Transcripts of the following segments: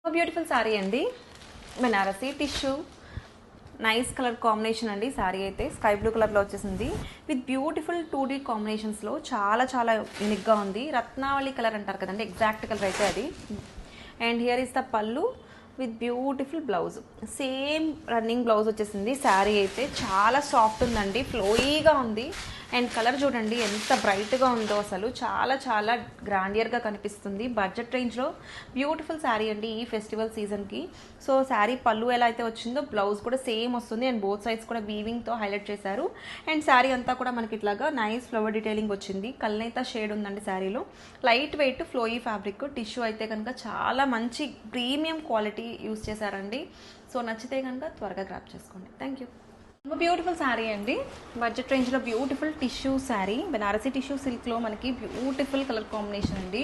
Beautiful sorry అండి. Banarasi tissue nice colour combination అండి. Sorry అయితే స్కై బ్లూ కలర్లో వచ్చేసింది విత్ బ్యూటిఫుల్ 2D కాంబినేషన్స్లో చాలా చాలా యూనిక్గా ఉంది. రత్నావళి కలర్ అంటారు కదండి, ఎగ్జాక్ట్ కలర్ అయితే అది. అండ్ హియర్ ఇస్ ద పళ్ళు with beautiful blouse. Same running blouse వచ్చేసింది. శారీ అయితే చాలా సాఫ్ట్ ఉందండి, ఫ్లోయీగా ఉంది. అండ్ కలర్ చూడండి ఎంత బ్రైట్గా ఉందో, అసలు చాలా చాలా గ్రాండియర్గా కనిపిస్తుంది. బడ్జెట్ రేంజ్లో బ్యూటిఫుల్ శారీ అండి ఈ ఫెస్టివల్ సీజన్కి. సో శారీ పళ్ళు ఎలా అయితే వచ్చిందో బ్లౌజ్ కూడా సేమ్ వస్తుంది. అండ్ బోత్ సైడ్స్ కూడా వీవింగ్తో హైలైట్ చేశారు. అండ్ శారీ అంతా కూడా మనకి ఇట్లాగా నైస్ ఫ్లవర్ డీటెయిలింగ్ వచ్చింది. కల్నేత షేడ్ ఉందండి శారీలో. Light weight flowy fabric. Tissue అయితే కనుక చాలా మంచి ప్రీమియం క్వాలిటీ యూస్ చేశారండి. సో నచ్చితే కనుక త్వరగా గ్రాప్ చేసుకోండి. Thank you. బ్యూటిఫుల్ శారీ అండి. బడ్జెట్ రేంజ్లో beautiful tissue sari. Banarasi tissue సిల్క్లో మనకి బ్యూటిఫుల్ కలర్ కాంబినేషన్ అండి.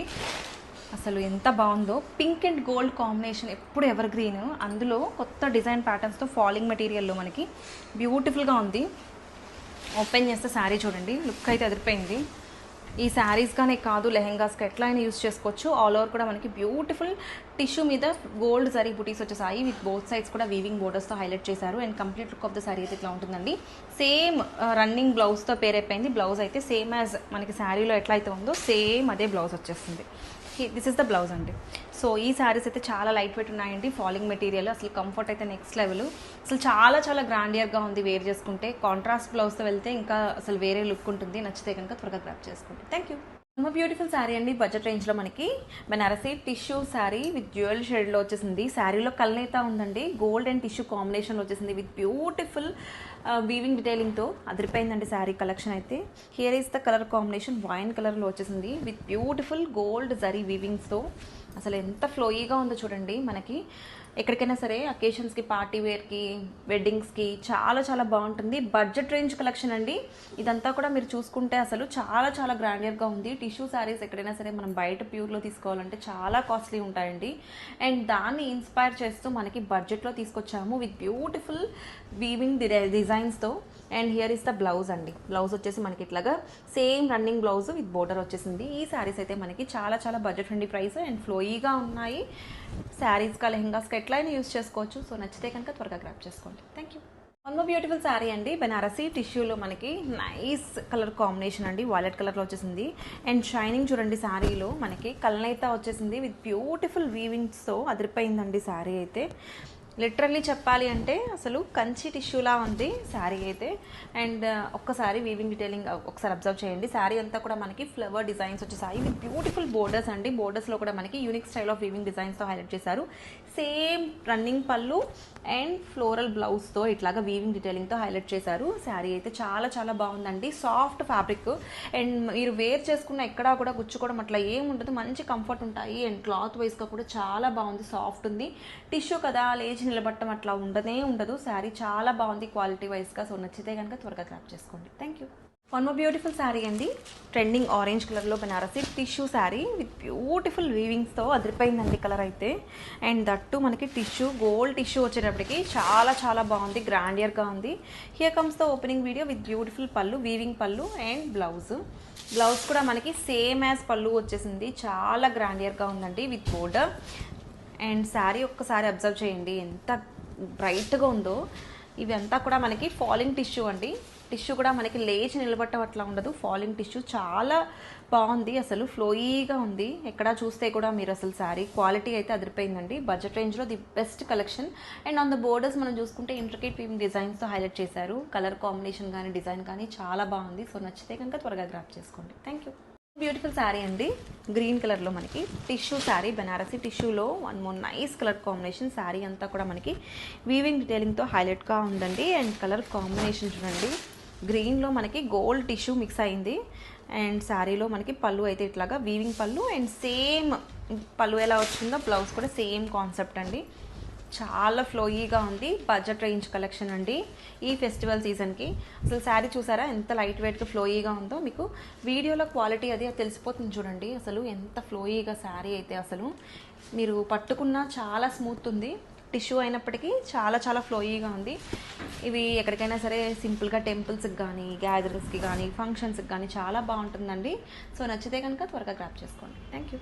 అసలు ఎంత బాగుందో. పింక్ అండ్ గోల్డ్ కాంబినేషన్ ఎప్పుడు ఎవర్ గ్రీన్, అందులో కొత్త డిజైన్ ప్యాటర్న్స్తో ఫాలింగ్ మెటీరియల్లో మనకి బ్యూటిఫుల్గా ఉంది. ఓపెన్ చేస్తే శారీ చూడండి, లుక్ అయితే అదిరిపోయింది. ఈ శారీస్గానే కాదు, లెహెంగాస్కి ఎట్లా అయినా యూస్ చేసుకోవచ్చు. ఆల్ ఓవర్ కూడా మనకి బ్యూటిఫుల్ టిష్యూ మీద గోల్డ్ జరీ బుటీస్ వచ్చేసాయి. విత్ బోత్ సైడ్స్ కూడా వీవింగ్ బోర్డర్స్తో హైలైట్ చేశారు. And complete look of the sari అయితే ఇట్లా ఉంటుందండి. సేమ్ రన్నింగ్ బ్లౌజ్తో పేరైపోయింది. బ్లౌజ్ అయితే సేమ్ యాజ్ మనకి శారీలో ఎట్లా అయితే ఉందో సేమ్ అదే బ్లౌజ్ వచ్చేస్తుంది. దిస్ ఇస్ ద బ్లౌజ్ అండి. సో ఈ శారీస్ అయితే చాలా లైట్ వెయిట్ ఉన్నాయండి. ఫాలింగ్ మెటీరియల్, అసలు కంఫర్ట్ అయితే నెక్స్ట్ లెవెల్. అసలు చాలా చాలా గ్రాండియర్గా ఉంది వేర్ చేసుకుంటే. కాంట్రాస్ట్ బ్లౌజ్తో వెళ్తే ఇంకా అసలు వేరే లుక్ ఉంటుంది. నచ్చితే కనుక త్వరగా గ్రాప్ చేసుకోండి. Thank you. బ్యూటిఫుల్ శారీ అండి. బడ్జెట్ రేంజ్లో మనకి Banarasi tissue sari with jewel షేడ్లో వచ్చేసింది. శారీలో కల్నేత ఉందండి, గోల్డ్ అండ్ టిష్యూ కాంబినేషన్లో వచ్చేసింది విత్ బ్యూటిఫుల్ వీవింగ్ డిటైలింగ్తో అదిరిపోయిందండి శారీ కలెక్షన్ అయితే. Here is the colour combination wine కలర్లో వచ్చేసింది విత్ బ్యూటిఫుల్ గోల్డ్ జరీ వీవింగ్స్తో. అసలు ఎంత ఫ్లోయీగా ఉందో చూడండి. మనకి ఎక్కడికైనా సరే అకేషన్స్కి, పార్టీ వేర్కి, వెడ్డింగ్స్కి చాలా చాలా బాగుంటుంది. బడ్జెట్ రేంజ్ కలెక్షన్ అండి ఇదంతా కూడా. మీరు చూసుకుంటే అసలు చాలా చాలా గ్రాండియర్గా ఉంది. టిష్యూ శారీస్ ఎక్కడైనా సరే మనం బయట ప్యూర్లో తీసుకోవాలంటే చాలా కాస్ట్లీ ఉంటాయండి. అండ్ దాన్ని ఇన్స్పైర్ చేస్తూ మనకి బడ్జెట్లో తీసుకొచ్చాము విత్ బ్యూటిఫుల్ వీవింగ్ డిజైన్స్తో. And here is the blouse అండి. బ్లౌజ్ వచ్చేసి మనకి ఇట్లాగా same running blouse with border వచ్చేసింది. ఈ శారీస్ అయితే మనకి చాలా చాలా బడ్జెట్ ఫ్రెండ్లీ ప్రైస్ అండ్ ఫ్లోయీగా ఉన్నాయి. శారీస్గా, లెహెంగాస్గా ఎట్లయినా యూస్ చేసుకోవచ్చు. సో నచ్చితే కనుక త్వరగా గ్రాప్ చేసుకోండి. Thank you. One beautiful sari అండి. బెనారసీ టిష్యూలో మనకి నైస్ కలర్ కాంబినేషన్ అండి. వాలెట్ కలర్లో వచ్చేసింది. అండ్ షైనింగ్ చూడండి శారీలో మనకి కల్నేత వచ్చేసింది విత్ బ్యూటిఫుల్ వీవింగ్స్తో అదిరిపోయిందండి శారీ అయితే. లిటరల్లీ చెప్పాలి అంటే అసలు కంచి టిష్యూలా ఉంది శారీ అయితే. అండ్ ఒక్కసారి వీవింగ్ డీటెయిలింగ్ ఒకసారి అబ్జర్వ్ చేయండి. శారీ అంతా కూడా మనకి ఫ్లవర్ డిజైన్స్ వచ్చేసాయి విత్ బ్యూటిఫుల్ బోర్డర్స్ అండి. బోర్డర్స్లో కూడా మనకి యూనిక్ స్టైల్ ఆఫ్ వీవింగ్ డిజైన్స్తో హైలైట్ చేశారు. సేమ్ రన్నింగ్ పళ్ళు అండ్ ఫ్లోరల్ బ్లౌజ్తో ఇట్లాగా వీవింగ్ డీటెయిలింగ్తో హైలైట్ చేశారు. శారీ అయితే చాలా చాలా బాగుందండి. Soft fabric. అండ్ మీరు వేర్ చేసుకున్న ఎక్కడా కూడా గుచ్చుకోవడం అట్లా ఏం ఉండదు. మంచి కంఫర్ట్ ఉంటాయి. అండ్ క్లాత్ వైజ్గా కూడా చాలా బాగుంది, సాఫ్ట్ ఉంది. టిష్యూ కదా, లేచి నిలబట్టం అట్లా ఉండదు. శారీ చాలా బాగుంది క్వాలిటీ వైజ్గా. సో నచ్చితే కనుక త్వరగా గ్రాప్ చేసుకోండి. Thank you. One more beautiful sari అండి. ట్రెండింగ్ ఆరెంజ్ కలర్లో Banarasi tissue sari with beautiful వీవింగ్స్తో అదిరిపోయిందండి కలర్ అయితే. అండ్ దట్టు మనకి టిష్యూ, గోల్డ్ టిష్యూ వచ్చేటప్పటికి చాలా చాలా బాగుంది, గ్రాండియర్గా ఉంది. Here comes the opening video with beautiful పళ్ళు, వీవింగ్ పళ్ళు అండ్ బ్లౌజ్. బ్లౌజ్ కూడా మనకి సేమ్ యాజ్ పళ్ళు వచ్చేసింది. చాలా గ్రాండియర్గా ఉందండి విత్ బోర్డర్. అండ్ శారీ ఒక్కసారి అబ్జర్వ్ చేయండి ఎంత బ్రైట్గా ఉందో. ఇవి అంతా కూడా మనకి ఫాలింగ్ టిష్యూ అండి. టిష్యూ కూడా మనకి లేచి నిలబట్టం అట్లా ఉండదు. ఫాలింగ్ టిష్యూ చాలా బాగుంది, అసలు ఫ్లోయీగా ఉంది. ఎక్కడా చూస్తే కూడా మీరు అసలు శారీ క్వాలిటీ అయితే అదిరిపోయిందండి. బడ్జెట్ రేంజ్లో the best collection. And on the borders మనం చూసుకుంటే ఇంట్రికేట్ వీవింగ్ డిజైన్స్తో హైలైట్ చేశారు. కలర్ కాంబినేషన్ కానీ డిజైన్ కానీ చాలా బాగుంది. సో నచ్చితే కనుక త్వరగా గ్రాప్ చేసుకోండి. Thank you. బ్యూటిఫుల్ శారీ అండి. గ్రీన్ కలర్లో మనకి టిష్యూ శారీ, బెనారసీ టిష్యూలో one more nice colour combination. Sari అంతా కూడా మనకి వీవింగ్ డీటెయిలింగ్తో హైలైట్గా ఉందండి. అండ్ కలర్ కాంబినేషన్ చూడండి, గ్రీన్లో మనకి గోల్డ్ టిష్యూ మిక్స్ అయింది. అండ్ శారీలో మనకి పళ్ళు అయితే ఇట్లాగా వీవింగ్ పళ్ళు. అండ్ సేమ్ పళ్ళు ఎలా వచ్చిందో బ్లౌజ్ కూడా సేమ్ కాన్సెప్ట్ అండి. చాలా ఫ్లోయీగా ఉంది. బడ్జెట్ రేంజ్ కలెక్షన్ అండి ఈ ఫెస్టివల్ సీజన్కి. అసలు శారీ చూసారా ఎంత లైట్ వెయిట్గా ఫ్లోయీగా ఉందో. మీకు వీడియోలో క్వాలిటీ అది తెలిసిపోతుంది చూడండి. అసలు ఎంత ఫ్లోయీగా శారీ అయితే అసలు మీరు పట్టుకున్నా చాలా స్మూత్ ఉంది. టిష్యూ అయినప్పటికీ చాలా చాలా ఫ్లోయీగా ఉంది. ఇవి ఎక్కడికైనా సరే సింపుల్గా టెంపుల్స్కి కానీ, గ్యాదరింగ్స్కి కానీ, ఫంక్షన్స్కి కానీ చాలా బాగుంటుందండి. సో నచ్చితే కనుక త్వరగా గ్రాప్ చేసుకోండి. Thank you.